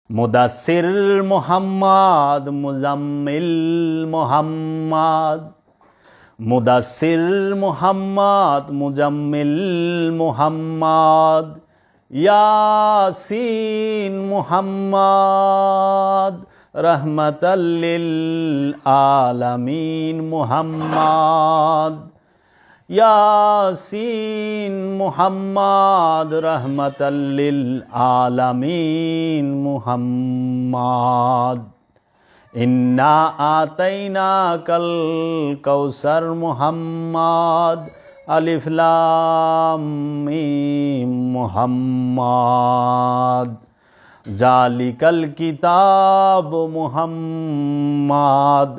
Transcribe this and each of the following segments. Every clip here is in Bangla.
মুদাসসির মুহাম্মদ, মুজাম্মিল মুহাম্মদ, মুদাসসির মুহাম্মদ, মুজাম্মিল মুহাম্মদ, ইয়াসিন মুহাম্মদ, রহমাতাল লিল আলামিন মুহাম্মদ, ইয়াসিন মুহাম্মদ, রহমাতাল লিল আলামিন মুহাম্মদ, ইন্না আতাইনাকাল কাউসার মুহাম্মদ, আলিফ লাম মিম মুহাম্মদ, জালিকাল কিতাব মুহাম্মদ,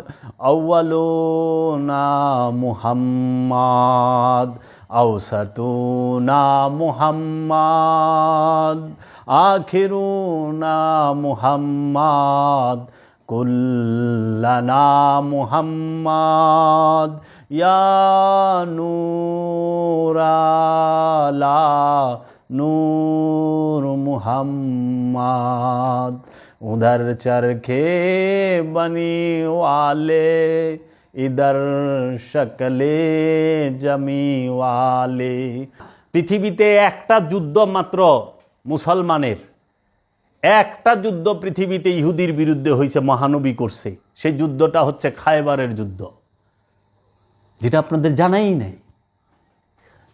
আউয়ালুনা মুহাম্মদ, আওসাতুনা মুহাম্মদ, আখিরুনা মুহাম্মদ, কুল্লানা মুহাম্মদ, ইয়া নূরালা নূর মুহাম্মদ, উধর চরখে বনি ওয়ালে, ইধর শকলে জমি ওয়ালে। পৃথিবীতে একটা যুদ্ধ মাত্র মুসলমানের, একটা যুদ্ধ পৃথিবীতে ইহুদির বিরুদ্ধে হয়েছে, মহানবী করছে। সেই যুদ্ধটা হচ্ছে খায়বারের যুদ্ধ, যেটা আপনাদের জানাই নাই।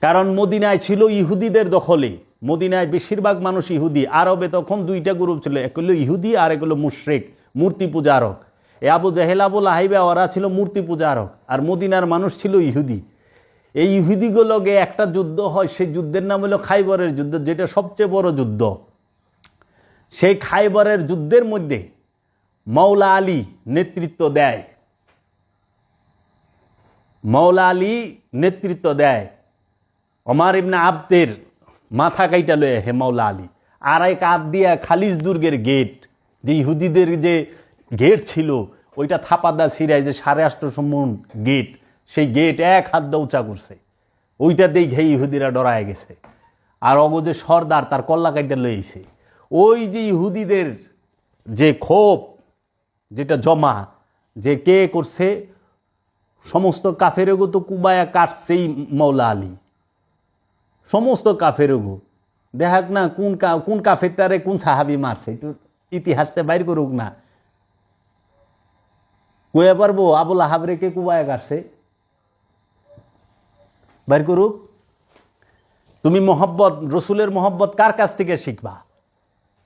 কারণ মদিনায় ছিল ইহুদিদের দখলে, মদিনায় বেশিরভাগ মানুষ ইহুদি। আরবে তখন দুইটা গ্রুপ ছিল, এক হলো ইহুদি আর এক হলো মুশরিক, মূর্তি পূজারক। এ আবু জেহেল, আবু লাহাব ওরা ছিল মূর্তি পূজারক, আর মদিনার মানুষ ছিল ইহুদি। এই ইহুদিগুলোকে একটা যুদ্ধ হয়, সেই যুদ্ধের নাম হলো খাইবরের যুদ্ধ, যেটা সবচেয়ে বড় যুদ্ধ। সেই খাইবরের যুদ্ধের মধ্যে মৌলা আলী নেতৃত্ব দেয়, মৌলা আলী নেতৃত্ব দেয়। ওমর ইবনে আবদের মাথা কাইটা লয়ে হে মৌলা আলী, আর এক হাত দিয়া খালিজ দুর্গের গেট, যে ইহুদিদের যে গেট ছিল ওইটা থাপাদা সিরায়, যে 850 মণ গেট, সেই গেট এক হাত দিয়ে উঁচা করছে। ওইটা দিয়ে ঘে ইহুদিরা ডরায় গেছে। আর অগজে সর্দার তার কল্লা কাইটা লইছে। ওই যে ইহুদিদের যে ক্ষোভ, যেটা জমা, যে কে করছে, সমস্ত কাফেরগো তো কুবায়া কাটছেই মৌলা আলী, সমস্ত কাফেরগো। দেখাক না কোন কাফেরটারে কোন সাহাবি মারছে, একটু ইতিহাসতে বাইর করুক না। কয়ে পারবো আবু লাহাবরে কে কুবায়া কাটছে? বাইর করুক। তুমি মোহব্বত, রসুলের মোহব্বত কার কাছ থেকে শিখবা?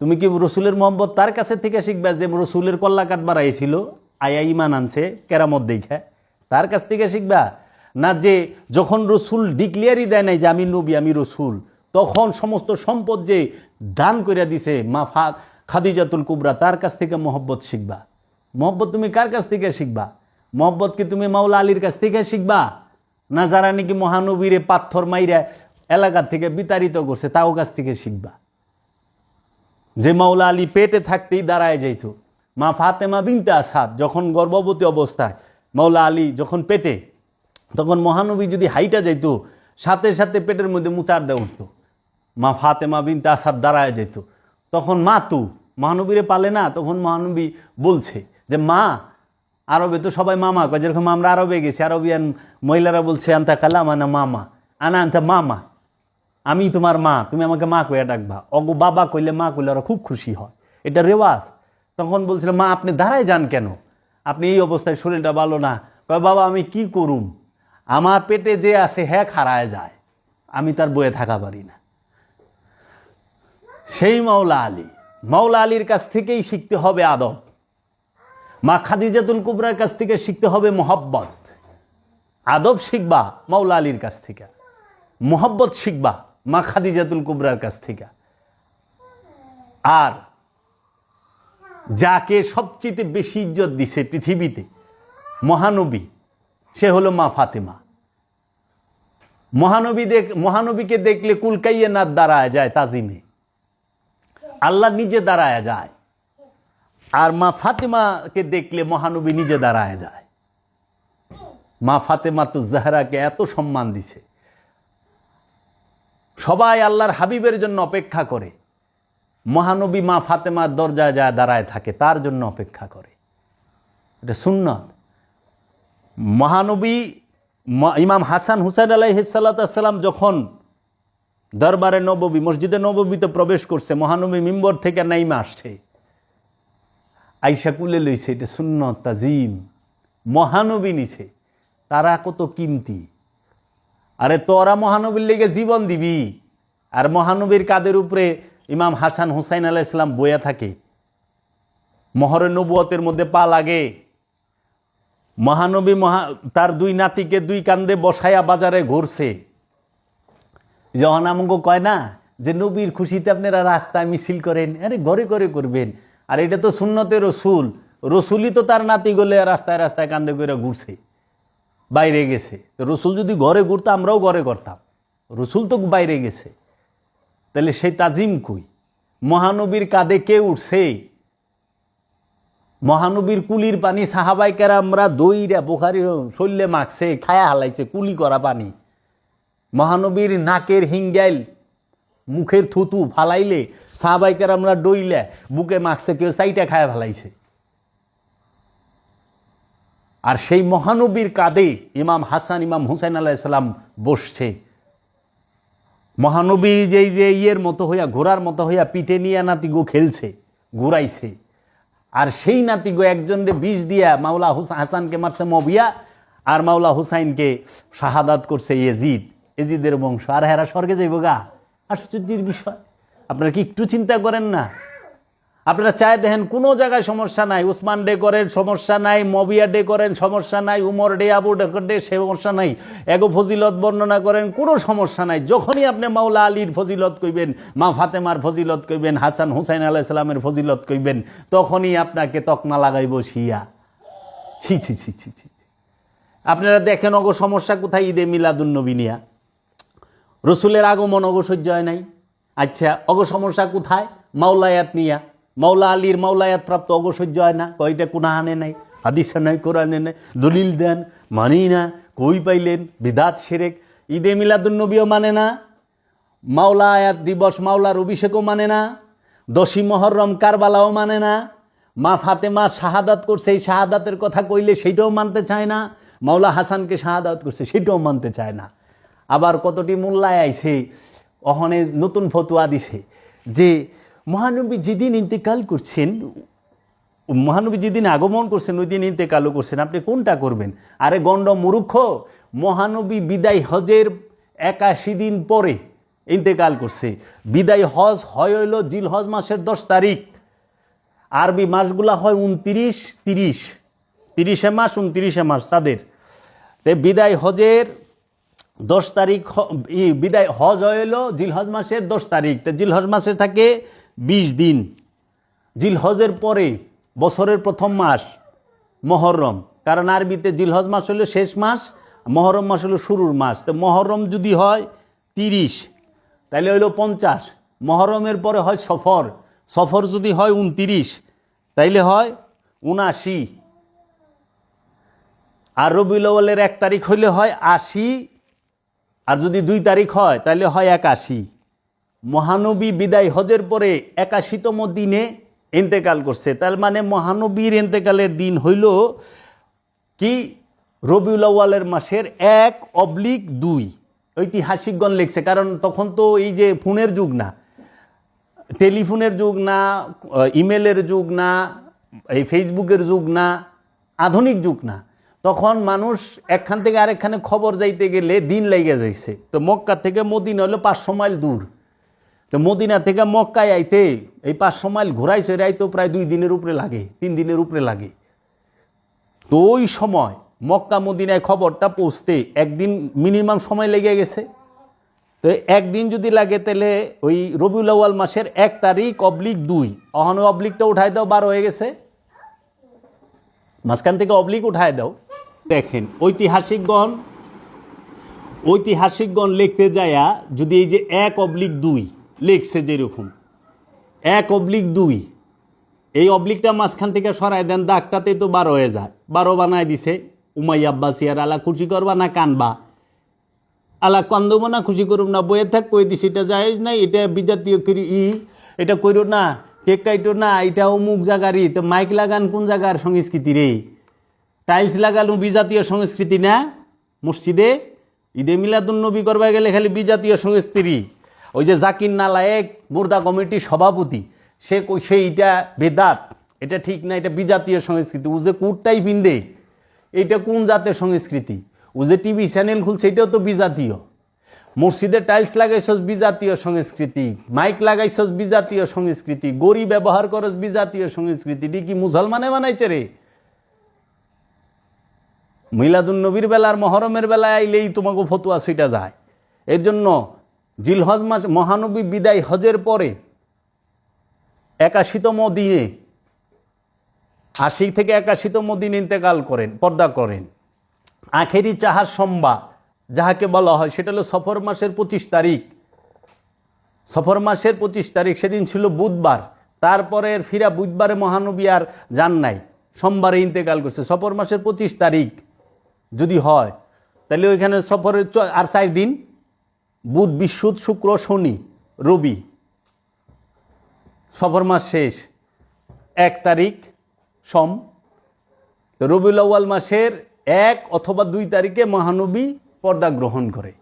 তুমি কি রসুলের মোহব্বত তার কাছে থেকে শিখবা যে রসুলের কল্লা কাটবার আইছিল, আয়া ইমান আনছে কেরামত দেখে, তার কাছ থেকে শিখবা? না যে যখন রসুল ডিক্লিয়ারই দেয় নাই যে আমি নবী, আমি রসুল, তখন সমস্ত সম্পদ যে দান করে দিছে মা খাদিজাতুল কুবরা, তার কাছ থেকে মোহব্বত শিখবা? মোহব্বত তুমি কার কাছ থেকে শিখবা? মোহব্বত কি তুমি মাওলা আলীর কাছ থেকে শিখবা? না যারা নাকি মহানবীরে পাথর মাইরা এলাকা থেকে বিতাড়িত করছে তাও কাছ থেকে শিখবা? যে মাওলা আলী পেটে থাকতেই দাঁড়ায় যাইত, মা ফাতেমা বিনতে আসাদ যখন গর্ভবতী অবস্থায়, মাওলা আলী যখন পেটে, তখন মহানবী যদি হাইটা যাইত, সাথে সাথে পেটের মধ্যে মুচার দেওয়া উঠত, মা ফাতেমা বিনতে আসাদ দাঁড়ায় যাইত। তখন মা তু মহানবীরে পালে না, তখন মহানবী বলছে যে মা, আরবে তো সবাই মামা কয়, যেরকম আমরা আরবে গেছি, আরবিয়ান মহিলারা বলছে আন্তা কালাম আনা মামা, আনা আন্তা মামা, আমি তোমার মা, তুমি আমাকে মা কইয়া ডাকবা। অগো বাবা কইলে, মা কইলে ওরা খুব খুশি হয়, এটা রেওয়াজ। তখন বলছিল মা আপনি দাঁড়ায় যান কেন, আপনি এই অবস্থায়, শরীরটা ভালো না। কয় বাবা আমি কি করুম, আমার পেটে যে আছে হ্যাঁ খাড়ায় যায়, আমি তার বয়ে থাকা পারি না। সেই মাওলা আলী, মাওলা আলীর কাছ থেকেই শিখতে হবে আদব। মা খাদিজাতুল কুবরার কাছ থেকে শিখতে হবে মোহব্বত। আদব শিখবা মাওলা আলীর কাছ থেকে, মোহব্বত শিখবা মা খাদিজাতুল কুবরার কাছ থেকে। আর যাকে সবচেয়ে বেশি ইজ্জত দিছে পৃথিবীতে মহানবী, সে হলো মা ফাতেমা। মহানবীকে দেখলে কুলকাইয়ে না দাঁড়ায় যায় তাজিমে, আল্লাহ নিজে দাঁড়ায় যায়। আর মা ফাতেমাকে দেখলে মহানবী নিজে দাঁড়ায় যায়। মা ফাতেমা তো জাহরাকে এত সম্মান দিছে, সবাই আল্লাহর হাবিবের জন্য অপেক্ষা করে। মহানবী মা ফাতেমার দরজায় যায় দাঁড়ায় থাকে, তার জন্য অপেক্ষা করে। এটা সুন্নত। মহানবী ইমাম হাসান হুসাইন আলাইহিস সালাম যখন দরবারে নববী মসজিদে নববীতে প্রবেশ করছে, মহানবী মিম্বর থেকে নাইমা আসছে, আইসা কুলে লইছে। এটা সুন্নত তাজিম। মহানবী নিছে, তারা কত কিমতি। আরে তোরা মহানবীর লেগে জীবন দিবি, আর মহানবীর কাদের উপরে ইমাম হাসান হুসাইন আলাইহিস সালাম বইয়া থাকে। মহরে নবুয়তের মধ্যে পা লাগে। মহানবী তার দুই নাতিকে দুই কান্দে বসায়া বাজারে ঘুরছে। যখন আমাকে কয় না যে নবীর খুশিতে আপনারা রাস্তায় মিছিল করেন, আরে ঘরে ঘরে করবেন। আর এটা তো সুন্নতে রসুল, রসুলই তো তার নাতি গলে রাস্তায় রাস্তায় কান্দে করে ঘুরছে, বাইরে গেছে। তো রসুল যদি ঘরে ঘুরতো আমরাও ঘরে করতাম, রসুল তো বাইরে গেছে, তাহলে সেই তাজিম কই? মহানবীর কাঁধে কে উঠছে? মহানবীর কুলির পানি সাহাবাই কেরামরা দইরা বুখারীর শৈলে মাখছে, খায়া হালাইছে, কুলি করা পানি। মহানবীর নাকের হিঙ্গাইল, মুখের থুতু ফালাইলে সাহাবাই কেরামরা ডইলে বুকে মাখছে, কেউ চাইটা খায়া ফালাইছে। আর সেই মহানবীর কাঁধে ইমাম হাসান ইমাম হুসাইন আলাইহিস সালাম বসছে। মহানবী যেই যে ইয়ের মতো হইয়া, ঘোড়ার মতো হইয়া পিঠে নিয়ে নাতিগো খেলছে, ঘুরাইছে। আর সেই নাতিগো একজনকে বিষ দিয়া মাওলা হাসানকে মারছে মবিয়া, আর মাওলা হুসাইনকে শাহাদাত করছে এজিদ, এজিদের বংশ। আর হেরা স্বর্গে যাইব গা। আশ্চর্যের বিষয়। আপনারা কি একটু চিন্তা করেন না? আপনারা চায় দেখেন কোনো জায়গায় সমস্যা নাই, উসমান ডে করেন সমস্যা নাই, মবিয়া ডে করেন সমস্যা নাই, উমর ডে আবু ডে সমস্যা নাই, এগো ফজিলত বর্ণনা করেন কোনো সমস্যা নাই। যখনই আপনি মাওলা আলীর ফজিলত কইবেন, মা ফাতেমার ফজিলত কইবেন, হাসান হুসাইন আলাইহিস সালামের ফজিলত কইবেন, তখনই আপনাকে তকমা লাগাইব শিয়া। ছি ছি ছি ছি ছি। আপনারা দেখেন অগো সমস্যা কোথায়? ঈদে মিলাদুন্নবী নিয়া রসুলের আগমন অগো সহ্য হয় নাই। আচ্ছা, অগো সমস্যা কোথায়? মাওলায়াত নিয়া, মাওলা আলীর মাওলায়াত প্রাপ্ত অগো সহ্য হয় না। কয়টা কোনা আনে নাই, হাদিসে নাই, কোরআনে নাই, দলিল দেন, মানি না, কই পাইলেন? বিদাত শিরেক। ঈদে মিলাদুন্নবীও মানে না, মাওলা আয়াত দিবস মাওলার অভিষেকও মানে না, 10ই মুহররম কারবালাও মানে না, মা ফাতেমা শাহাদাত করছে এই শাহাদাতের কথা কইলে সেইটাও মানতে চায় না, মাওলা হাসানকে শাহাদাত করছে সেটাও মানতে চায় না। আবার কতটি মোল্লায় আইছে অহনে নতুন ফতোয়া দিছে যে মহানবী যেদিন ইন্তেকাল করছেন, মহানবী যেদিন আগমন করছেন ওই দিন ইন্তেকালও করছেন, আপনি কোনটা করবেন? আরে গণ্ড মূর্খ, মহানবী বিদায় হজের 81 দিন পরে ইন্তেকাল করছে। বিদায় হজ হইল জিলহজ মাসের 10 তারিখ। আরবি মাসগুলা হয় 29, 30, 30 মাস 29 মাস তাদের। তো বিদায় হজের 10 তারিখ, বিদায় হজ হইল জিলহজ মাসের 10 তারিখ। তো জিলহজ মাসে থাকে 20 দিন। জিলহজের পরে বছরের প্রথম মাস মহরম, কারণ আরবিতে জিলহজ মাস হলো শেষ মাস, মহরম মাস হলো শুরুর মাস। তো মহরম যদি হয় 30 তাহলে হইল 50, মহরমের পরে হয় সফর, সফর যদি হয় 29 তাইলে হয় 79, আর রবিউল আউয়ালের 1 তারিখ হইলে হয় 80, আর যদি 2 তারিখ হয় তাহলে হয় 81। মহানবী বিদায় হজের পরে 81তম দিনে ইন্তেকাল করছে। তার মানে মহানবীর ইন্তেকালের দিন হইল কি রবিউল আউয়ালের মাসের 1/2। ঐতিহাসিকগণ লিখছে, কারণ তখন তো এই যে ফোনের যুগ না, টেলিফোনের যুগ না, ইমেলের যুগ না, এই ফেসবুকের যুগ না, আধুনিক যুগ না। তখন মানুষ একখান থেকে আরেকখানে খবর যাইতে গেলে দিন লেগে যাইছে। তো মক্কা থেকে মদিনা হলো 500 মাইল দূর। তো মদিনা থেকে মক্কায় আইতে এই 500 মাইল ঘোরাইছে আইতো প্রায় 2 দিনের উপরে লাগে, 3 দিনের উপরে লাগে। তো ওই সময় মক্কা মদিনায় খবরটা পৌঁছতে একদিন মিনিমাম সময় লেগে গেছে। তো একদিন যদি লাগে তাহলে ওই রবিউল আউয়াল মাসের 1 তারিখ /2, অহন অবলিকটা উঠায় দাও, 12 হয়ে গেছে, মাঝখান থেকে অবলিক উঠায় দাও। দেখেন ঐতিহাসিকগণ লিখতে যায়া যদি এই যে 1/2 লিখছে, যেরকম 1/2, এই অবলিকটা মাঝখান থেকে সরাই দেন, দাগটাতে তো 12 হয়ে যায়। 12 বানায় দিছে উমাইয়া আব্বাসিয়ার। আলা খুশি করবা না কানবা? আলা কান্দব না খুশি করুম না, বইয়ে থাক কই দিছি, এটা জায়েজ নাই, এটা বিজাতীয় এটা কইরো না, কেক কাইটো না, এটা অমুক জায়গারই। তো মাইক লাগান কোন জায়গার সংস্কৃতি রে? টাইলস লাগানো বিজাতীয় সংস্কৃতি না? মসজিদে ঈদে মিলাদুন্নবী করবা গেলে খালি বিজাতীয় সংস্কৃতি। ওই যে জাকির নালায়েক মুর্দা কমিটির সভাপতি, সে কইছে এইটা বেদাত, এটা ঠিক না, এটা বিজাতীয় সংস্কৃতি। ও যে কুটটাই পিন্দে, এইটা কোন জাতের সংস্কৃতি? ও যে টিভি চ্যানেল খুলছে, এটাও তো বিজাতীয়। মসজিদে টাইলস লাগাইছস বিজাতীয় সংস্কৃতি, মাইক লাগাইছস বিজাতীয় সংস্কৃতি, গড়ি ব্যবহার করস বিজাতীয় সংস্কৃতি। কি মুসলমানে বানাইছে রে? মিলাদুন্নবীর বেলার মহরমের বেলায় আইলেই তোমাকে ফতুয়া ছুইটা যায়। এর জন্য জিলহজ মাস মহানবী বিদায় হজের পরে 81তম দিনে, 80 থেকে 81তম দিন ইন্তেকাল করেন, পর্দা করেন। আখেরি চাহার সম্বা যাহাকে বলা হয়, সেটা হলো সফর মাসের 25 তারিখ। সফর মাসের 25 তারিখ, সেদিন ছিল বুধবার। তারপরে ফিরা বুধবারে মহানবী আর যান নাই, সোমবারে ইন্তেকাল করছে। সফর মাসের 25 তারিখ যদি হয়, তাহলে ওইখানে সফরের আর 4 দিন, বুধ বৃহস্পতি শুক্র শনি রবি, সফর মাস শেষ। 1 তারিখ সোম, রবিউল আউয়াল মাসের 1 অথবা 2 তারিখে মহানবী পর্দা গ্রহণ করে।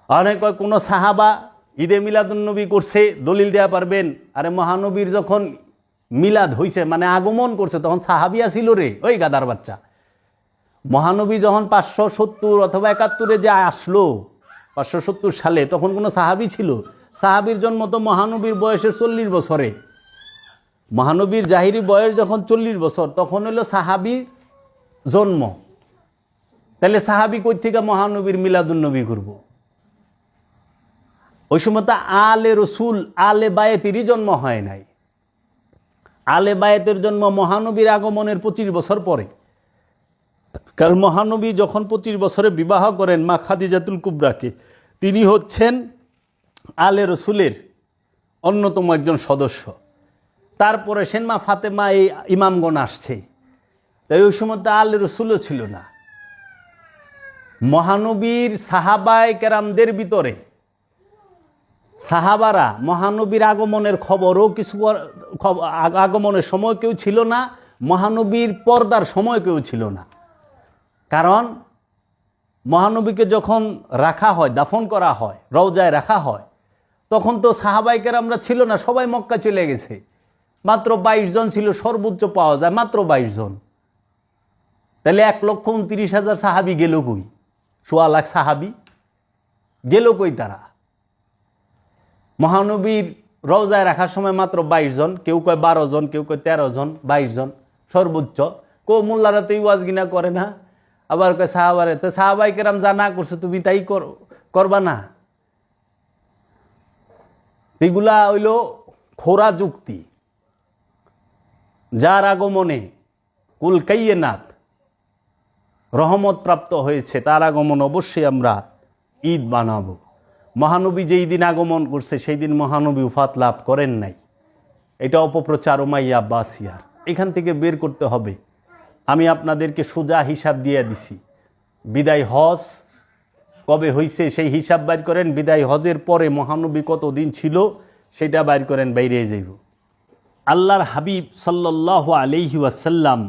অনেক কোনো সাহাবা ঈদে মিলাদুন্নবী করছে, দলিল দেওয়া পারবেন? আরে মহানবীর যখন মিলাদ হইছে, মানে আগমন করছে, তখন সাহাবিয়া ছিল রে, ওই গাদার বাচ্চা। মহানবী যখন 570 অথবা 71-এ যে আসলো, 570 সালে, তখন কোনো সাহাবি ছিল? সাহাবির জন্ম তো মহানবীর বয়সের 40 বছরে। মহানবীর জাহিরি বয়স যখন 40 বছর, তখন হলো সাহাবির জন্ম। তাহলে সাহাবি কই থেকে মহানবীর মিলাদুন্নবী করব? ওই সময় তো আলে রসুল, আলে বায়েতেরই জন্ম হয় নাই। আলে বায়েতের জন্ম মহানবীর আগমনের 25 বছর পরে। কারণ মহানবী যখন 25 বছরে বিবাহ করেন মা খাদিজাতুল কুবরাকে, তিনি হচ্ছেন আলে রসুলের অন্যতম একজন সদস্য। তারপরে সেন মা ফাতেমা, এই ইমামগণ আসছে। তাই ওই সময় তো আলে রসুলও ছিল না। মহানবীর সাহাবায়ে কেরামদের ভিতরে সাহাবারা মহানবীর আগমনের খবরও কিছু, আগমনের সময় কেউ ছিল না, মহানবীর পর্দার সময় কেউ ছিল না। কারণ মহানবীকে যখন রাখা হয়, দাফন করা হয়, রওজায় রাখা হয়, তখন তো সাহাবায়ে কেরামরা ছিল না, সবাই মক্কা চলে গেছে। মাত্র 22 জন ছিল, সর্বোচ্চ পাওয়া যায় মাত্র 22 জন। তাহলে 1,29,000 সাহাবি গেল কই? 1.25 লাখ সাহাবি গেল কই তারা? মহানবীর রওজায় রাখার সময় মাত্র 22 জন, কেউ কয় 12 জন, কেউ কয় 13 জন, 22 জন সর্বোচ্চ। মোল্লারা তো ওয়াজ গিনা করে না, আবার কয় সাহাবারে। তো সাহাবায়ে কেরাম যা না করছে তুমি তাই করবা না? এগুলা হইল খোরা যুক্তি। যার আগমনে কুল কাইয়েনাত রহমত প্রাপ্ত হয়েছে, তার আগমন অবশ্যই আমরা ঈদ বানাবো। মহানবী যেই দিন আগমন করছে, সেই দিন মহানবী উফাত লাভ করেন নাই। এটা অপপ্রচার ওমাইয়া আব্বাসিয়ার, এখান থেকে বের করতে হবে। আমি আপনাদেরকে সোজা হিসাব দিয়ে দিছি। বিদায় হজ কবে হইছে সেই হিসাব বাইর করেন। বিদায় হজের পরে মহানবী কত দিন ছিল সেটা বাইর করেন, বাইরে যাইব। আল্লাহর হাবিব সাল্লাল্লাহু আলাইহি ওয়াসাল্লাম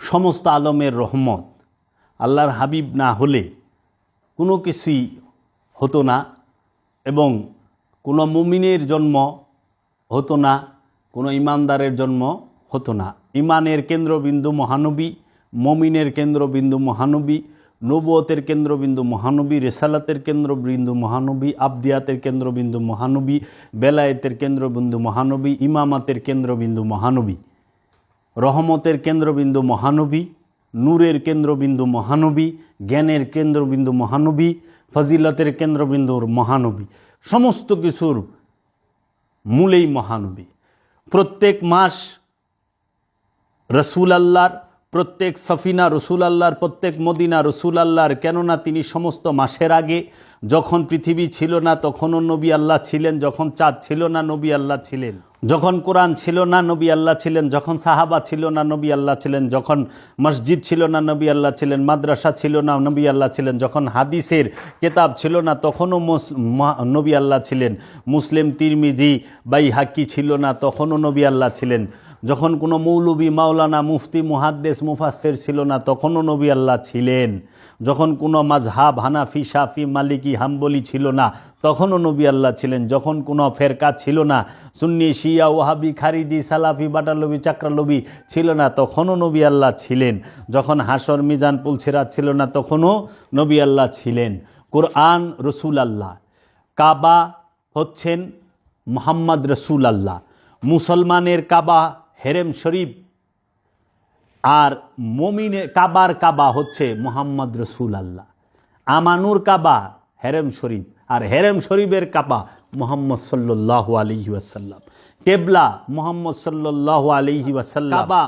সমস্ত আলমের রহমত। আল্লাহর হাবিব না হলে কোনো কিছুই হতো না, এবং কোনো মুমিনের জন্ম হতো না, কোনো ইমানদারের জন্ম হতো না। ইমানের কেন্দ্রবিন্দু মহানবী, মুমিনের কেন্দ্রবিন্দু মহানবী, নবুয়তের কেন্দ্রবিন্দু মহানবী, রিসালাতের কেন্দ্রবিন্দু মহানবী, আবদিয়াতের কেন্দ্রবিন্দু মহানবী, বেলায়েতের কেন্দ্রবিন্দু মহানবী, ইমামাতের কেন্দ্রবিন্দু মহানবী, রহমতের কেন্দ্রবিন্দু মহানবী, নূরের কেন্দ্রবিন্দু মহানবী, জ্ঞানের কেন্দ্রবিন্দু মহানবী, ফজিলতের কেন্দ্রবিন্দুর মহানবী, সমস্ত কিছুর মূলেই মহানবী। প্রত্যেক মাস রসুল আল্লাহর প্রত্যেক সফিনা রসুল আল্লাহর, প্রত্যেক মদিনা রসুল আল্লাহর। কেননা তিনি সমস্ত মাসের আগে, যখন পৃথিবী ছিল না তখনও নবী আল্লাহ ছিলেন, যখন চাঁদ ছিল না নবী আল্লাহ ছিলেন, যখন কোরআন ছিল না নবী আল্লাহ ছিলেন, যখন সাহাবা ছিল না নবী আল্লাহ ছিলেন, যখন মসজিদ ছিল না নবী আল্লাহ ছিলেন, মাদ্রাসা ছিল না নবী আল্লাহ ছিলেন, যখন হাদিসের কেতাব ছিল না তখনও নবী আল্লাহ ছিলেন, মুসলিম তিরমিজি বাইহাকি ছিল না তখনও নবী আল্লাহ ছিলেন, যখন কোনো মৌলবী মাওলানা মুফতি মুহাদ্দিস মুফাসসির ছিল না তখনও নবী আল্লাহ ছিলেন, যখন কোনো মাযহাব হানাফি শাফি মালিকি হাম্বলি ছিল না তখনও নবী আল্লাহ ছিলেন, যখন কোনো ফেরকা ছিল না সুন্নি শিয়া ওয়াহাবি খারিজি সালাফি বাটালবি চাকরালবি ছিল না তখনও নবী আল্লাহ ছিলেন, যখন হাসর মিজান পুলসিরাত ছিল না তখনও নবী আল্লাহ ছিলেন। কোরআন রসুল আল্লাহ, কাবা হচ্ছেন মুহাম্মদ রসুল আল্লাহ, মুসলমানের কাবা হেরেম শরীফ, আর মমিনে কাবার কাবা হচ্ছে মুহাম্মদ রসুল আল্লাহ। আমানুর কাবা হেরেম শরীফ, আর হেরেম শরীফের কাবা মুহাম্মদ সাল্লাল্লাহু আলাইহি ওয়াসাল্লাম। কেবলা মুহাম্মদ সাল্লাল্লাহু আলাইহি ওয়াসাল্লাম, কাবা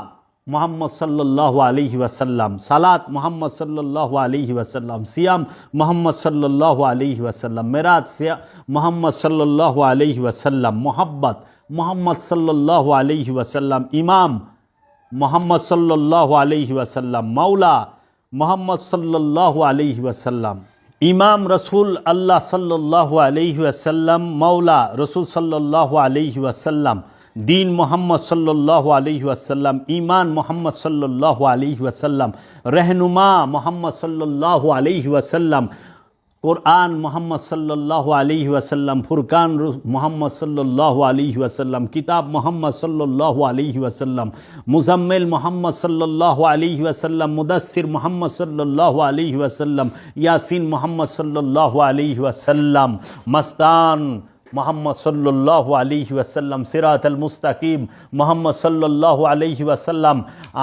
মুহাম্মদ সাল্লাল্লাহু আলাইহি ওয়াসাল্লাম, সালাত মুহাম্মদ সাল্লাল্লাহু আলাইহি ওয়াসাল্লাম, সিয়াম মুহাম্মদ সাল্লাল্লাহু আলাইহি ওয়াসাল্লাম, মেরাজ মুহাম্মদ সাল্লাল্লাহু আলাইহি ওয়াসাল্লাম, মোহাব্বত মুহাম্মদ সাল্লাল্লাহু আলাইহি ওয়াসাল্লাম, ইমাম মুহাম্মদ সাল্লাল্লাহু আলাইহি ওয়াসাল্লাম, মাওলা মুহাম্মদ সাল্লাল্লাহু আলাইহি ওয়াসাল্লাম, ইমাম রসুল আল্লাহ সাল্লাল্লাহু আলাইহি ওয়াসাল্লাম, মাওলা রসুল সাল্লাল্লাহু আলাইহি ওয়াসাল্লাম, দিন মুহাম্মদ সাল্লাল্লাহু আলাইহি ওয়াসাল্লাম, ঈমান মুহাম্মদ সাল্লাল্লাহু আলাইহি ওয়াসাল্লাম, रहनुमा মুহাম্মদ সাল্লাল্লাহু আলাইহি ওয়াসাল্লাম, কোরআন মুহাম্মদ সাল্লাল্লাহু আলাইহি ওয়াসাল্লাম, ফুরকান মুহাম্মদ সাল্লাল্লাহু আলাইহি ওয়াসাল্লাম, কিতাব মুহাম্মদ সাল্লাল্লাহু আলাইহি ওয়াসাল্লাম, মুজাম্মিল মুহাম্মদ সাল্লাল্লাহু আলাইহি ওয়াসাল্লাম, মুদাসসির মুহাম্মদ সাল্লাল্লাহু আলাইহি ওয়াসাল্লাম, ইয়াসিন মুহাম্মদ সাল্লাল্লাহু আলাইহি ওয়াসাল্লাম, মাস্তান মুহাম্মদ সাল্লাল্লাহু আলাইহি ওয়াসাল্লাম, সিরাতাল মুস্তাকিম মুহাম্মদ সাল্লাল্লাহু আলাইহি ওয়াসাল্লাম,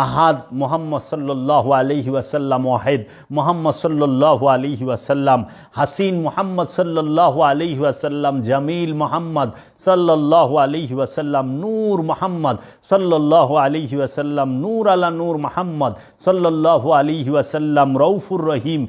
আহাদ মুহাম্মদ সাল্লাল্লাহু আলাইহি ওয়াসাল্লাম, ওয়াহিদ মুহাম্মদ সাল্লাল্লাহু আলাইহি ওয়াসাল্লাম, হাসিন মুহাম্মদ সাল্লাল্লাহু আলাইহি ওয়াসাল্লাম, জামিল মুহাম্মদ সাল্লাল্লাহু আলাইহি ওয়াসাল্লাম, নূর মুহাম্মদ সাল্লাল্লাহু আলাইহি ওয়াসাল্লাম, নূর আলা নূর মুহাম্মদ সাল্লাল্লাহু আলাইহি ওয়াসাল্লাম, রউফুর রহিম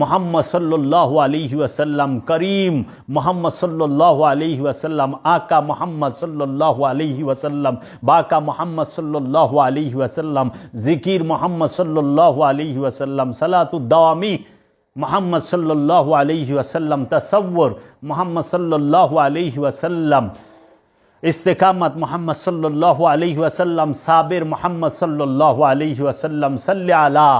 মুহাম্মদ সাল্লাল্লাহু আলাইহি ওয়াসাল্লাম, করিম মুহাম্মদ সাল্লাল্লাহু আলাইহি ওয়াসাল্লাম, আকা মুহাম্মদ সাল্লাল্লাহু আলাইহি ওয়াসাল্লাম, বাকা মুহাম্মদ সাল্লাল্লাহু আলাইহি ওয়াসাল্লাম, জিকির মুহাম্মদ সাল্লাল্লাহু আলাইহি ওয়াসাল্লাম, সালাতুদ দাওয়ামি মুহাম্মদ সাল্লাল্লাহু আলাইহি ওয়াসাল্লাম, তাসাव्वुর মুহাম্মদ সাল্লাল্লাহু আলাইহি ওয়াসাল্লাম, ইস্তেকামত মুহাম্মদ সাল্লাল্লাহু আলাইহি ওয়াসাল্লাম, সাবির মুহাম্মদ সাল্লাল্লাহু আলাইহি ওয়াসাল্লাম, সাল্লি আলা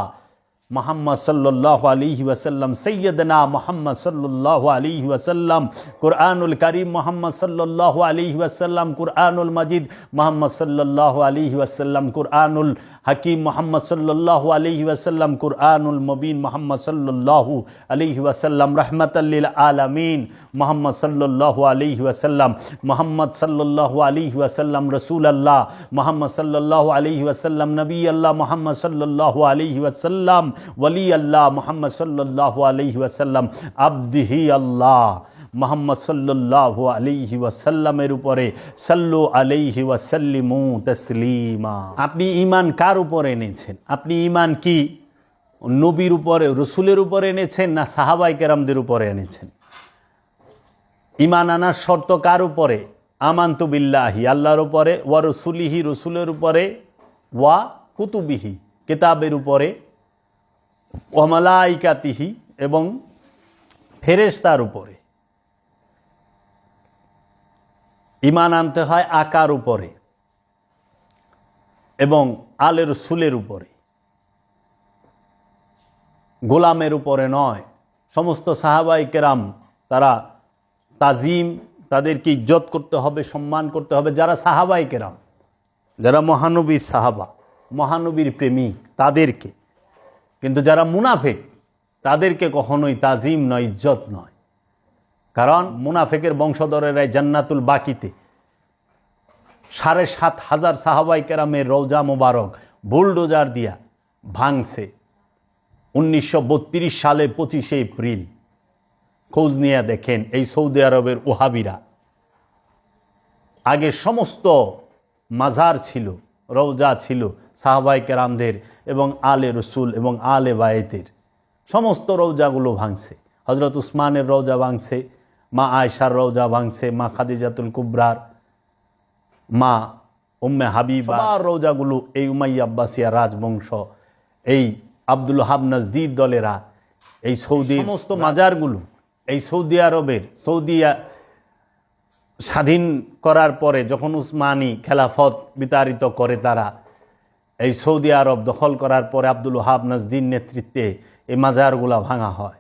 মুহাম্মদ সাল্লাল্লাহু আলাইহি ওয়াসাল্লাম, সাইয়্যিদনা মুহাম্মদ সাল্লাল্লাহু আলাইহি ওয়াসাল্লাম, কুরআনুল কারীম মুহাম্মদ সাল্লাল্লাহু আলাইহি ওয়াসাল্লাম, কুরআনুল মাজিদ মুহাম্মদ সাল্লাল্লাহু আলাইহি ওয়াসাল্লাম, কুরআনুল হাকীম মুহাম্মদ সাল্লাল্লাহু আলাইহি ওয়াসাল্লাম, কুরআনুল মুবিন মুহাম্মদ সাল্লাল্লাহু আলাইহি ওয়াসাল্লাম, রাহমাতাল লিল আলামিন মুহাম্মদ সাল্লাল্লাহু আলাইহি ওয়াসাল্লাম, মুহাম্মদ সাল্লাল্লাহু আলাইহি ওয়াসাল্লাম, রাসূলুল্লাহ মুহাম্মদ সাল্লাল্লাহু আলাইহি ওয়াসাল্লাম, নবী আল্লাহ মুহাম্মদ সাল্লাল্লাহু আলাইহি ওয়াসাল্লাম, ওয়ালি আল্লাহ মুহাম্মদ সাল্লাল্লাহু আলাইহি ওয়াসাল্লাম, আবদিহি আল্লাহ মুহাম্মদ সাল্লাল্লাহু আলাইহি ওয়াসাল্লামের উপরে সাল্লু আলাইহি ওয়াসাল্লিমু তাসলিমা। আপনি ঈমান কার উপরে এনেছেন? আপনি ঈমান কি নবীর উপরে রসুলের উপরে এনেছেন না সাহাবায়ে কেরামদের উপরে এনেছেন? ঈমান আনার শর্ত কার উপরে? আমানতু বিল্লাহি আল্লাহর উপরে, ওয়া রসুলিহি রসুলের উপরে, ওয়া কুতুবিহি কিতাবের উপরে, ওয়া মালাইকাতিহি এবং ফেরেশতার উপরে। ঈমান আনতে হয় আকার উপরে এবং আলে রসুলের উপরে, গোলামের উপরে নয়। সমস্ত সাহাবায়ে কেরাম তারা তাজিম, তাদেরকে ইজ্জত করতে হবে, সম্মান করতে হবে, যারা সাহাবায়ে কেরাম, যারা মহানবীর সাহাবা, মহানবীর প্রেমিক তাদেরকে। কিন্তু যারা মুনাফিক তাদেরকে কখনোই তাজিম নয়, ইজ্জত নয়। কারণ মুনাফিকের বংশধরেরাই জান্নাতুল বাকিতে ৭,৫০০ সাহাবায়ে কেরামের রওজা মোবারক বুলডোজার দিয়া ভাঙছে ১৯৩২ সালে ২৫শে এপ্রিল। খোঁজ নিয়ে দেখেন এই সৌদি আরবের ওহাবিরা। আগে সমস্ত মাজার ছিল, রওজা ছিল, সাহাবায়ে কেরামদের এবং আলে রসুল এবং আলে বায়েতের সমস্ত রওজাগুলো ভাঙছে। হজরত উসমানের রওজা ভাঙছে, মা আয়েশার রওজা ভাঙছে, মা খাদিজাতুল কুবরার, মা উম্মে হাবিবা রওজাগুলো এই উমাইয়া আব্বাসিয়া রাজবংশ, এই আব্দুল ওহাব নাজদির দলেরা, এই সৌদি সমস্ত মাজারগুলো এই সৌদি আরবের স্বাধীন করার পরে যখন উসমানী খেলাফত বিতাড়িত করে তারা, এই সৌদি আরব দখল করার পরে আব্দুল ওহাব নাজদির নেতৃত্বে এই মাজারগুলা ভাঙা হয়।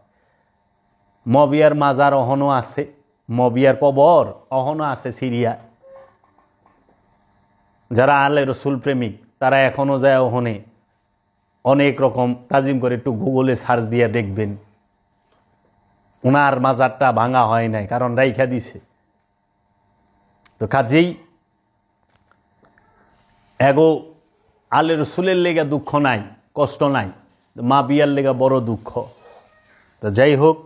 মবিয়ার মাজার অহনো আছে, মবিয়ার কবর অহনো আছে সিরিয়া। যারা আলে রসুল প্রেমিক তারা এখনও যায় ওহনে অনেক রকম তাজিম করে, একটু গুগলে সার্চ দিয়ে দেখবেন। ওনার মাজারটা ভাঙা হয় নাই, কারণ রাইখা দিছে। তো কাজেই এগো আলে রসুলের লেগা দুঃখ নাই, কষ্ট নাই, মা বিয়ার লেগা বড় দুঃখ। তো যাই হোক,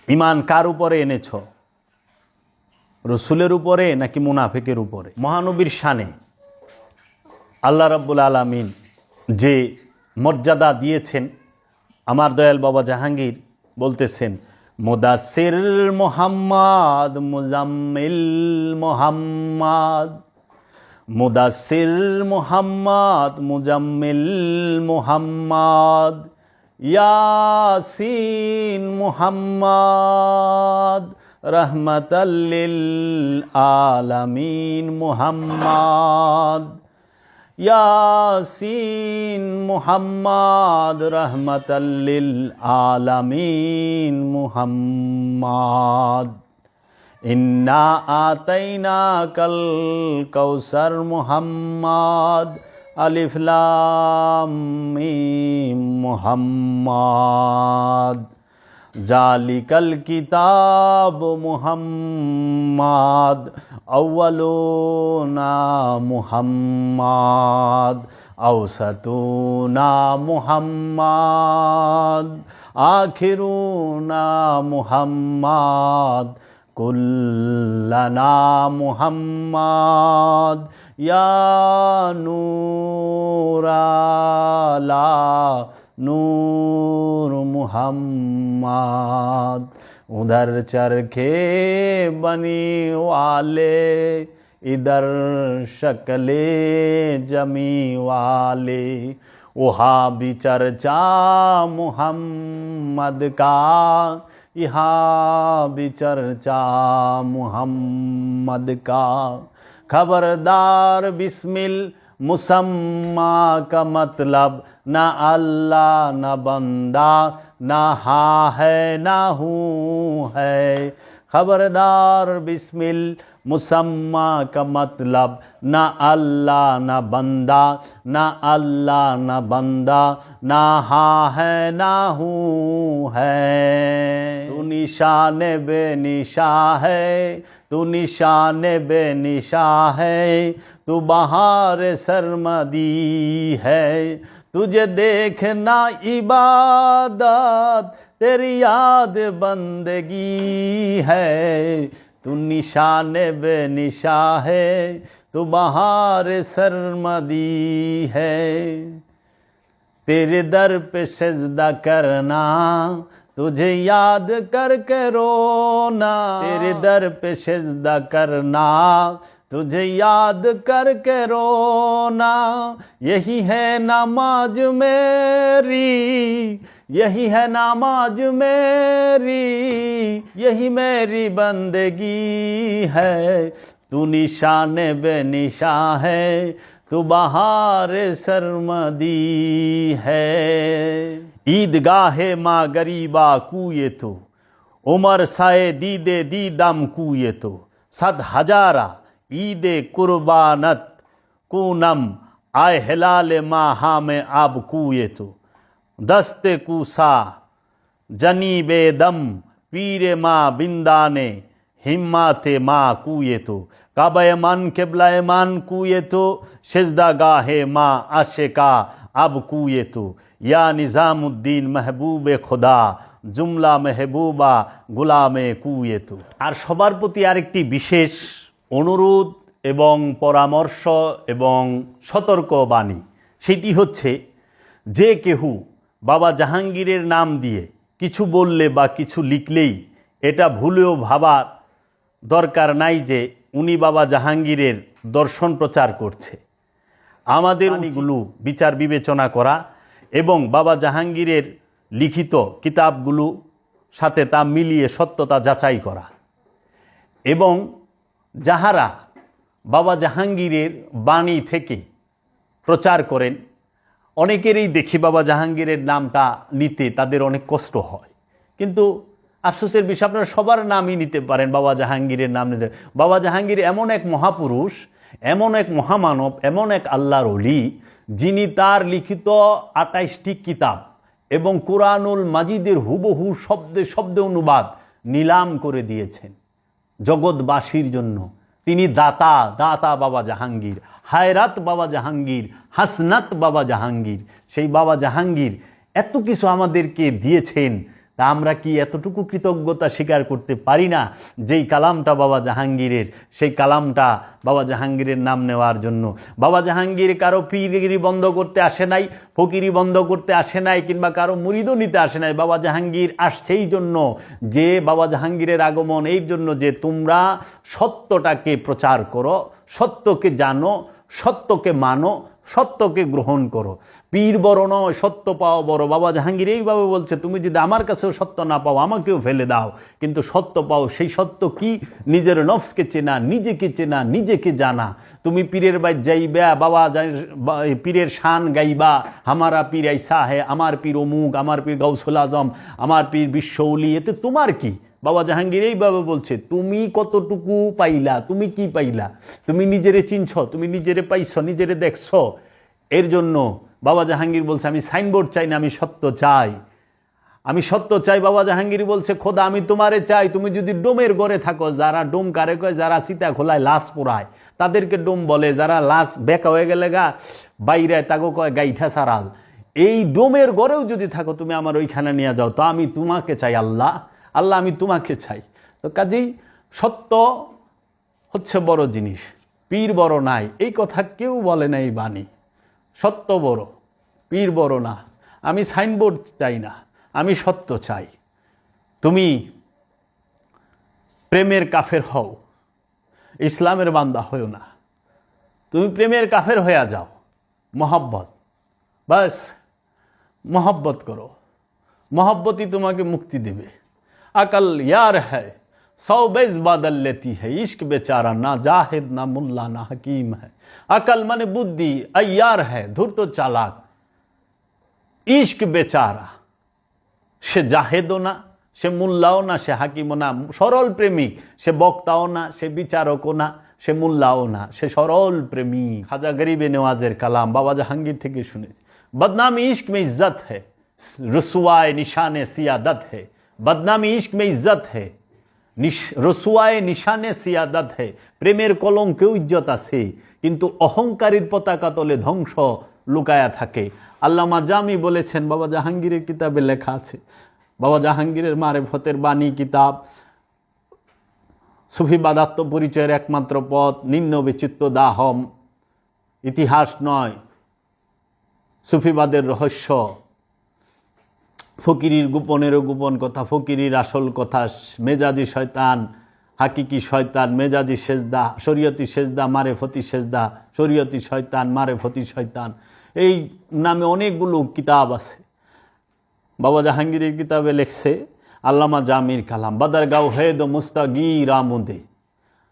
ইমান কার উপরে এনেছ, রসুলের উপরে নাকি মুনাফিকের উপরে? মহানবীর শানে আল্লাহ রাব্বুল আলামিন যে মর্যাদা দিয়েছেন, আমার দয়াল বাবা জাহাঙ্গীর বলতেছেন, মুদাসসির মুহাম্মদ, মুজাম্মিল মুহাম্মদ, মুদাসসির মুহাম্মদ, মুজাম্মিল মুহাম্মদ, ইয়াসিন মুহাম্মদ, রহমাতাল লিল আলামিন মুহাম্মদ, ইয়াসিন মুহাম্মদ, রহমাতাল লিল আলামিন মুহাম্মদ, ইন্না আতাইনাকাল কাউসার মুহাম্মদ, আলিফ লাম মিম মুহাম্মদ, জালিকাল কিতাব মুহাম্মদ, আউয়ালুনা মুহাম্মদ, আওসাতুনা মুহাম্মদ, আখিরুনা মুহাম্মদ, কুল্লানা মুহাম্মদ, ইয়া নূরালা নূর মুহাম্মদ, उधर चरखे बनी वाले, इधर शक्ले जमी वाले, वहाँ भी चर्चा मुहम्मद का, यहाँ भी चर्चा मुहम्मद का, खबरदार बिस्मिल मुसम्मा का मतलब ना अल्लाह ना बंदा, ना हाँ है ना हूँ है। खबरदार बिस्मिल मुसम्मा का मतलब ना अल्लाह ना बंदा, ना अल्लाह ना बंदा, ना हाँ है ना हूँ है। तू निशान बेनिशा है, तू निशान बेनिशा है, तू बहार सरमदी है, तुझे देखना इबादत, तेरी याद बंदगी है। तू निशान बेनिशा है, तू बहार सरमदी है, तेरे दर पे सजदा करना, तुझे याद करके रोना, तेरे दर पे सजदा करना, तुझे याद करके रोना, यही है नमाज मेरी, यही है नमाज मेरी, यही मेरी बंदगी है। तू निशान बेनिशा है, तू बहार सरमदी है। ईदगाहे माँ गरीबा कुए तो, उमर साए दीदे दीदम कुए तो, 100,000 ईदे कुर्बानत कूनम, आए हिलाल माहा में अब कुए तो, दस्ते कूसा जनी बेदम, पीरे माँ बिंदाने हिम्माते माँ कुए तो, काबे मन किबला मान कुए तो, सिजदा गाहे माँ आशिका अब कुए तो, या निज़ामुद्दीन महबूब खुदा, जुमला महबूबा गुलामे कुए तो। আর সবার প্রতি আরেকটি বিশেষ অনুরোধ এবং পরামর্শ এবং সতর্ক বাণী, সেটি হচ্ছে যে কেহু বাবা জাহাঙ্গীরের নাম দিয়ে কিছু বললে বা কিছু লিখলেই এটা ভুলেও ভাবার দরকার নাই যে উনি বাবা জাহাঙ্গীরের দর্শন প্রচার করছে। আমাদের এগুলো বিচার বিবেচনা করা এবং বাবা জাহাঙ্গীরের লিখিত কিতাবগুলো সাথে তা মিলিয়ে সত্যতা যাচাই করা, এবং যাহারা বাবা জাহাঙ্গীরের বাণী থেকে প্রচার করেন, অনেকেরই দেখি বাবা জাহাঙ্গীরের নামটা নিতে তাদের অনেক কষ্ট হয়, কিন্তু আফসোসের বিষয় আপনারা সবার নামই নিতে পারেন, বাবা জাহাঙ্গীরের নাম নিতে। বাবা জাহাঙ্গীর এমন এক মহাপুরুষ, এমন এক মহামানব, এমন এক আল্লাহর ওলি, যিনি তার লিখিত 28টি কিতাব এবং কোরআনুল মাজিদের হুবহু শব্দে শব্দে অনুবাদ নিলাম করে দিয়েছেন জগৎবাসীর জন্য। তিনি দাতা, দাতা বাবা জাহাঙ্গীর, হায়রাত বাবা জাহাঙ্গীর, হাসনাত বাবা জাহাঙ্গীর। সেই বাবা জাহাঙ্গীর এত কিছু আমাদেরকে দিয়েছেন, তা আমরা কি এতটুকু কৃতজ্ঞতা স্বীকার করতে পারি না? যেই কালামটা বাবা জাহাঙ্গীরের, সেই কালামটা বাবা জাহাঙ্গীরের নাম নেওয়ার জন্য। বাবা জাহাঙ্গীর কারো পীরগিরি বন্ধ করতে আসে নাই, ফকিরি বন্ধ করতে আসে নাই, কিংবা কারো মুরিদও নিতে আসে নাই। বাবা জাহাঙ্গীর আসছে এই জন্য যে, বাবা জাহাঙ্গীরের আগমন এই জন্য যে তোমরা সত্যটাকে প্রচার করো, সত্যকে জানো, সত্যকে মানো, সত্যকে গ্রহণ করো। পীর বড় নয়, সত্য পাও বড়। বাবা জাহাঙ্গীর এইভাবে বলছে, তুমি যদি আমার কাছেও সত্য না পাও, আমাকেও ফেলে দাও, কিন্তু সত্য পাও। সেই সত্য কি? নিজের নফসকে চেনা, নিজেকে চেনা, নিজেকে জানা। তুমি পীরের বাইর যাইবা, বাবা পীরের শান গাইবা, হামারা পীর ऐसा है, আমার পীর অমুক, আমার পীর গাউসুল আজম, আমার পীর বিশ্বউলি, এতে তোমার কি? বাবা জাহাঙ্গীর এইভাবে বলছে, তুমি কতটুকু পাইলা, তুমি কি পাইলা? তুমি নিজেরে চিনছ, তুমি নিজেরে পাইছ, নিজেরে দেখছ? এর জন্য বাবা জাহাঙ্গীর বলছে, আমি সাইনবোর্ড চাই না, আমি সত্য চাই, আমি সত্য চাই। বাবা জাহাঙ্গীর বলছে, খোদা আমি তোমারে চাই। তুমি যদি ডোমের ঘরে থাকো, যারা ডোম কারে কয়, যারা চিতা খোলায় লাশ পোড়ায় তাদেরকে ডোম বলে, যারা লাশ বেকা হয়ে গেলে গা বাইরে তাকে কয় গাইঠা সারাল। এই ডোমের ঘরেও যদি থাকো, তুমি আমার ওইখানে নিয়ে যাও, তো আমি তোমাকে চাই আল্লাহ, আল্লাহ আমি তোমাকে চাই। তো কাজেই সত্য হচ্ছে বড় জিনিস, পীর বড় নাই, এই কথা কেউ বলে না। এই বাণী সত্য বড়, পীর বড় না। আমি সাইনবোর্ড চাই না, আমি সত্য চাই। তুমি প্রেমের কাফের হও, ইসলামের বান্দা হও না। তুমি প্রেমের কাফের হয়ে যাও, মহব্বত, বাস মহব্বত করো, মহব্বতই তোমাকে মুক্তি দেবে। अकल यार है सौ बेज बादल लेती है, इश्क बेचारा ना जाहिद ना मुल्ला ना हकीम है। अकल माने बुद्धि, अय्यार है धूर्त चालाक, इश्क बेचारा সে জাহেদও না, সে মুল্লাও না, সে হাকিমও না। সরল প্রেমিক, সে বক্তাও না, সে বিচারকও না, সে মুল্লাও না, সে সরল প্রেমিক। খাজা গরিবে নেওয়াজের কালাম বাবা জাহাঙ্গীর থেকে শুনেছি। বদনামি ইश्क में इज्जत है, रसुआए निशाने सियादत है। बदनामी इश्क में इज्जत है, রসুয়ায়ে নিশানে সিয়াদাত হে। প্রেমের কলঙ্কেও ইজ্জত আছে, কিন্তু অহংকারীর পতাকা তলে ধ্বংস লুকায়া থাকে। আল্লামা জামি বলেছেন, বাবা জাহাঙ্গীরের কিতাবে লেখা আছে, বাবা জাহাঙ্গীরের মারেফতের বাণী কিতাব, সুফিবাদাত্ম পরিচয়ের একমাত্র পথ, নিম্ন বিচিত্র দাহম, ইতিহাস নয়, সুফিবাদের রহস্য, ফকিরির গোপনেরও গোপন কথা, ফকিরির আসল কথা, মেজাজি শয়তান, হাকিকি শয়তান, মেজাজি সেজদা, শরীয়তি সেজদা, মারেফতি সেজদা, শরীয়তি শয়তান, মারেফতি শয়তান, এই নামে অনেকগুলো কিতাব আছে। বাবা জাহাঙ্গীরের কিতাবে লেখছে আল্লামা জামির কালাম, বদরগাঁও হেদ মুস্তাগির আমুদে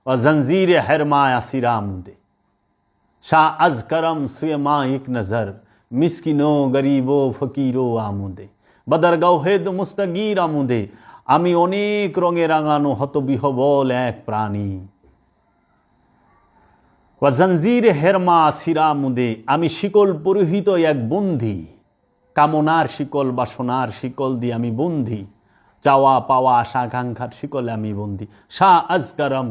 ও জঞ্জির হেরমা আসির আমুদে, শাহ আজ করম সুয়ে মা এক নজর, মিসকিনো গরিবো ফকিরো আমুদে। বদরগাঁও হেদ মুস্তাগির আমুদে, আমি অনেক রঙে রাঙানো হতবিহবল এক প্রাণী। ও জঞ্জির হেরমা আসিরা আমুদে, আমি শিকল পরিহিত এক বন্ধি, কামনার শিকল বাসনার শিকল দিয়ে আমি বন্ধি, চাওয়া পাওয়া আশা আকাঙ্ক্ষার শিকলে আমি বন্ধি। শাহ আজ করম,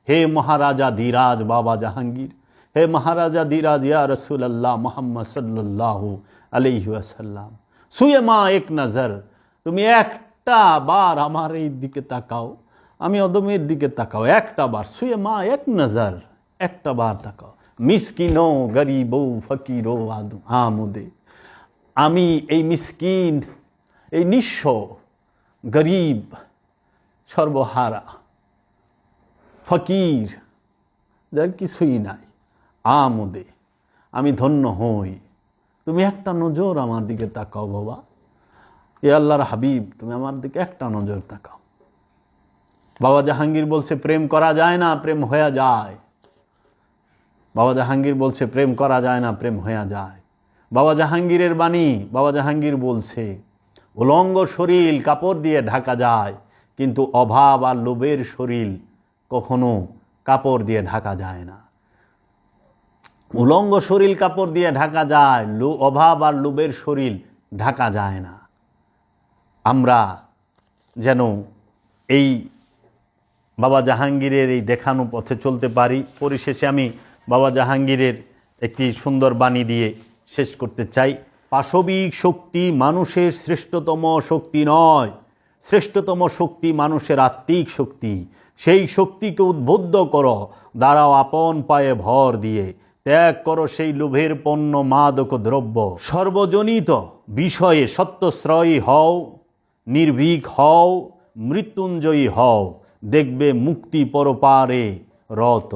হে মহারাজা ধীরাজ বাবা জাহাঙ্গীর, হে মহারাজা ধীরাজ ইয়া রসুল্লাহ মোহাম্মদ সাল্লাল্লাহু আলাইহি ওয়াসাল্লাম, সুয়ে মা এক নজর, তুমি একটা বার আমার এই দিকে তাকাও, আমি অদমের দিকে তাকাও, একটা বার, সুয়ে মা এক নজর, একটা বার তাকাও। মিসকিনো গরিবো ফকিরো আমুদে, আমি এই মিসকিন, এই নিঃস্ব, গরিব, সর্বহারা, ফকির, যার কিছুই নাই, আমুদে, আমি ধন্য হই। তুমি একটা নজর আমার দিকে তাকাও বাবা, এ আল্লাহর হাবিব, তুমি আমার দিকে একটা নজর তাকাও। বাবা জাহাঙ্গীর বলছে প্রেম করা যায় না, প্রেম হয়ে যায়। বাবা জাহাঙ্গীর বলছে প্রেম করা যায় না, প্রেম হয়ে যায়। বাবা জাহাঙ্গীরের বাণী, বাবা জাহাঙ্গীর বলছে উলঙ্গ শরীর কাপড় দিয়ে ঢাকা যায়, কিন্তু অভাব আর লোভের শরীর কখনো কাপড় দিয়ে ঢাকা যায় না। উলঙ্গ শরীর কাপড় দিয়ে ঢাকা যায়, অভাব আর লোভের শরীর ঢাকা যায় না। আমরা যেন এই বাবা জাহাঙ্গীরের এই দেখানো পথে চলতে পারি। পরিশেষে আমি বাবা জাহাঙ্গীরের একটি সুন্দর বাণী দিয়ে শেষ করতে চাই। পাশবিক শক্তি মানুষের শ্রেষ্ঠতম শক্তি নয়, শ্রেষ্ঠতম শক্তি মানুষের আত্মিক শক্তি। সেই শক্তিকে উদ্বুদ্ধ করো, দাঁড়াও আপন পায়ে ভর দিয়ে, ত্যাগ করো সেই লোভের পণ্য মাদক দ্রব্য। সর্বজনিত বিষয়ে সত্যশ্রয়ী হও, নির্ভীক হও, মৃত্যুঞ্জয়ী হও, দেখবে মুক্তি পরপারে রত,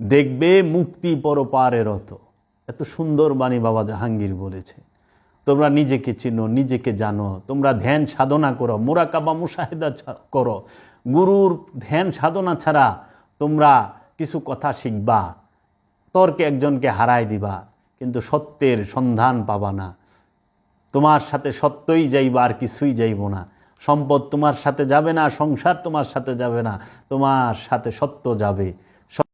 দেখবে মুক্তি পরপারে রত। এত সুন্দর বাণী বাবা জাহাঙ্গীর বলেছে। তোমরা নিজেকে চিনো, নিজেকে জানো, তোমরা ধ্যান সাধনা করো, মুরাকাবা মুশাহিদা করো। গুরুর ধ্যান সাধনা ছাড়া তোমরা কিছু কথা শিখবা, তর্কে একজনকে হারাই দিবা, কিন্তু সত্যের সন্ধান পাবা না। তোমার সাথে সত্যই যাইবা, আর কিছুই যাইব না। সম্পদ তোমার সাথে যাবে না, সংসার তোমার সাথে যাবে না, তোমার সাথে সত্য যাবে।